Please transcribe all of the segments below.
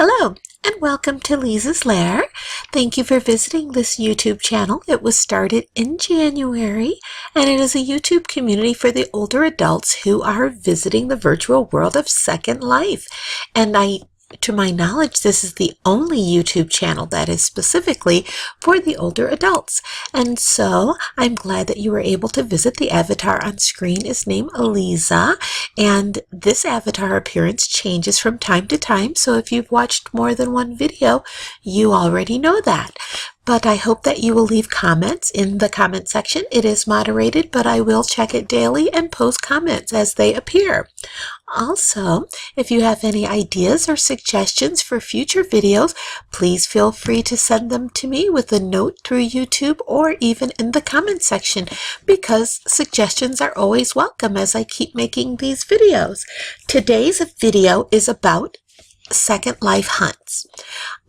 Hello and welcome to Leezah's Lair. Thank you for visiting this YouTube channel. It was started in January and it is a YouTube community for the older adults who are visiting the virtual world of Second Life. And to my knowledge, this is the only YouTube channel that is specifically for the older adults. And so I'm glad that you were able to visit. The avatar on screen is named Leezah, and this avatar appearance changes from time to time. So if you've watched more than one video, you already know that. But I hope that you will leave comments in the comment section. It is moderated, but I will check it daily and post comments as they appear. Also, if you have any ideas or suggestions for future videos, please feel free to send them to me with a note through YouTube or even in the comment section, because suggestions are always welcome as I keep making these videos. Today's video is about Second Life hunts.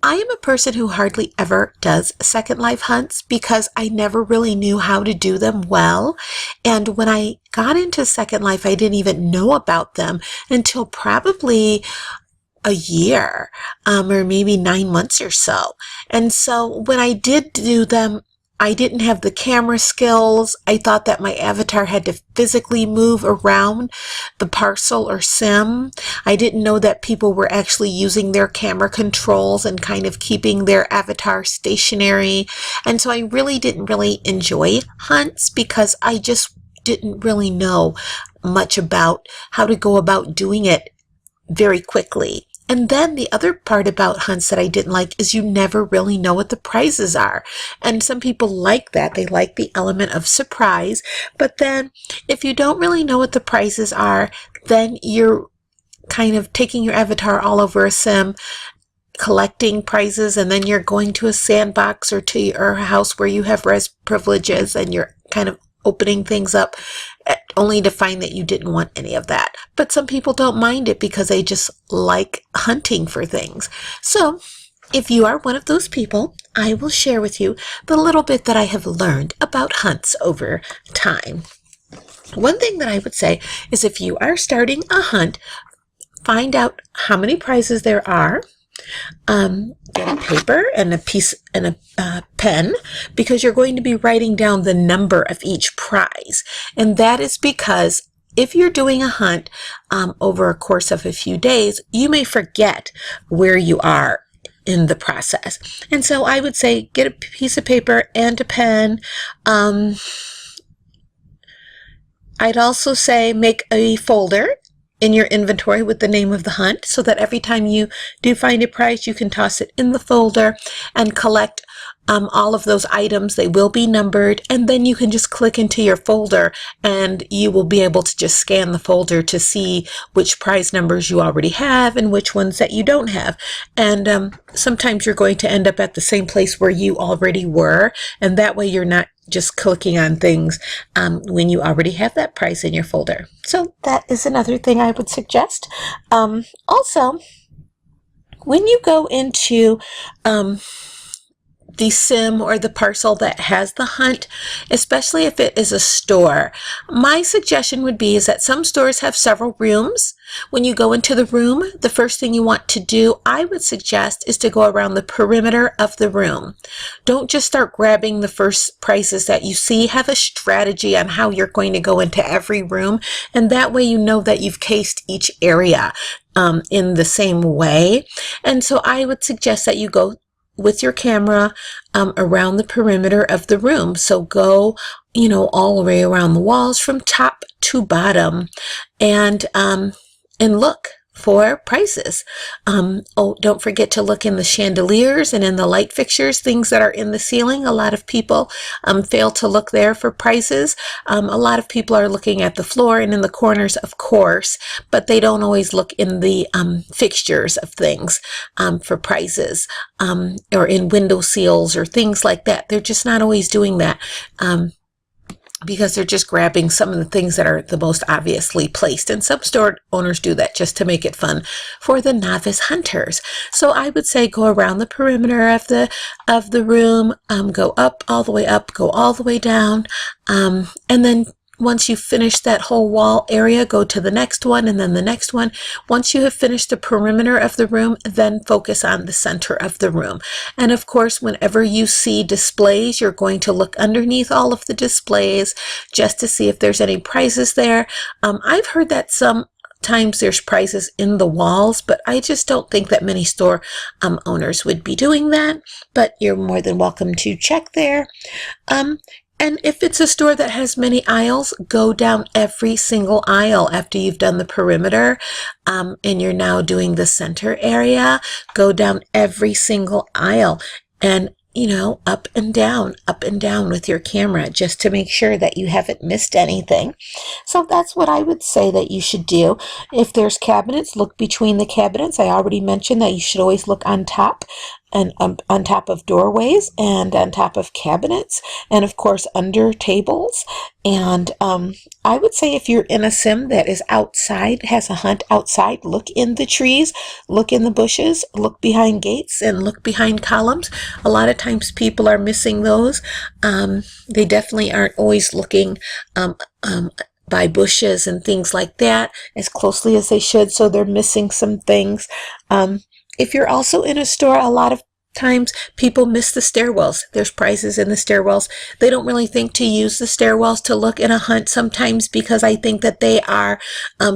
I am a person who hardly ever does Second Life hunts because I never really knew how to do them well. And when I got into Second Life, I didn't even know about them until probably a year, or maybe 9 months or so. And so when I did do them, I didn't have the camera skills. I thought that my avatar had to physically move around the parcel or sim. I didn't know that people were actually using their camera controls and kind of keeping their avatar stationary. And so I really didn't enjoy hunts because I just didn't really know much about how to go about doing it very quickly. And then the other part about hunts that I didn't like is you never really know what the prizes are. And some people like that. They like the element of surprise. But then if you don't really know what the prizes are, then you're kind of taking your avatar all over a sim, collecting prizes, and then you're going to a sandbox or to your house where you have res privileges and you're kind of opening things up only to find that you didn't want any of that. But some people don't mind it because they just like hunting for things. So if you are one of those people, I will share with you the little bit that I have learned about hunts over time. One thing that I would say is if you are starting a hunt, find out how many prizes there are. Get a paper and a pen, because you're going to be writing down the number of each prize. And that is because if you're doing a hunt over a course of a few days, you may forget where you are in the process. And so I would say get a piece of paper and a pen. I'd also say make a folder in your inventory with the name of the hunt, so that every time you do find a prize, you can toss it in the folder and collect all of those items. They will be numbered, and then you can just click into your folder and you will be able to just scan the folder to see which prize numbers you already have and which ones that you don't have. And sometimes you're going to end up at the same place where you already were, and that way you're not just clicking on things when you already have that prize in your folder. So that is another thing I would suggest. Also, when you go into the sim or the parcel that has the hunt, especially if it is a store, my suggestion would be is that some stores have several rooms. When you go into the room, the first thing you want to do, I would suggest, is to go around the perimeter of the room. Don't just start grabbing the first prizes that you see. Have a strategy on how you're going to go into every room, and that way you know that you've cased each area in the same way. And so I would suggest that you go with your camera around the perimeter of the room. So go, all the way around the walls from top to bottom, and look for prizes. Oh, don't forget to look in the chandeliers and in the light fixtures, things that are in the ceiling. A lot of people fail to look there for prizes. A lot of people are looking at the floor and in the corners, of course, but they don't always look in the fixtures of things for prizes, or in window sills or things like that. They're just not always doing that. Because they're just grabbing some of the things that are the most obviously placed. And some store owners do that just to make it fun for the novice hunters. So I would say go around the perimeter of the room, go up, all the way up, go all the way down, and then once you finish that whole wall area, go to the next one and then the next one. Once you have finished the perimeter of the room, then focus on the center of the room. And of course, whenever you see displays, you're going to look underneath all of the displays just to see if there's any prizes there. I've heard that sometimes there's prizes in the walls, but I just don't think that many store owners would be doing that. But you're more than welcome to check there. And if it's a store that has many aisles, go down every single aisle after you've done the perimeter and you're now doing the center area. Go down every single aisle and, you know, up and down with your camera just to make sure that you haven't missed anything. So that's what I would say that you should do. If there's cabinets, look between the cabinets. I already mentioned that you should always look on top and on top of doorways and on top of cabinets and of course under tables. And I would say if you're in a sim that is outside, has a hunt outside, look in the trees, look in the bushes, look behind gates and look behind columns. A lot of times people are missing those. They definitely aren't always looking by bushes and things like that as closely as they should, so they're missing some things. If you're also in a store, a lot of times people miss the stairwells. There's prizes in the stairwells. They don't really think to use the stairwells to look in a hunt sometimes because I think that they are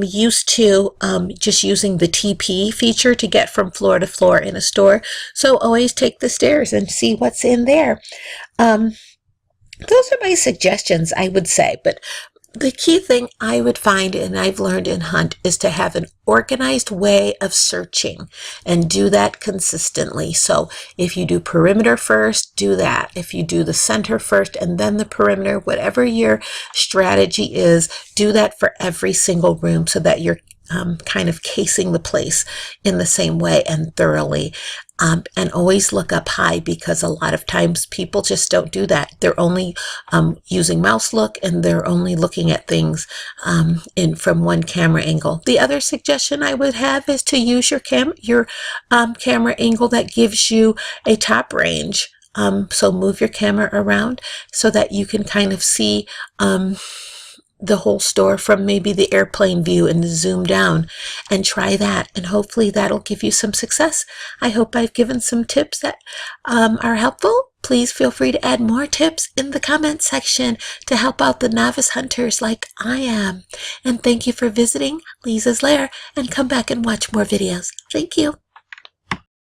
used to just using the TP feature to get from floor to floor in a store. So always take the stairs and see what's in there. Those are my suggestions, I would say. But the key thing I would find, and I've learned in Hunt, is to have an organized way of searching and do that consistently. So if you do perimeter first, do that. If you do the center first and then the perimeter, whatever your strategy is, do that for every single room so that you're kind of casing the place in the same way and thoroughly. And always look up high because a lot of times people just don't do that. They're only using mouse look and they're only looking at things from one camera angle. The other suggestion I would have is to use your camera angle that gives you a top range. So move your camera around so that you can kind of see the whole store from maybe the airplane view and zoom down, and try that, and hopefully that'll give you some success. I hope I've given some tips that are helpful. Please feel free to add more tips in the comment section to help out the novice hunters like I am. And thank you for visiting Leezah's Lair, and come back and watch more videos. Thank you.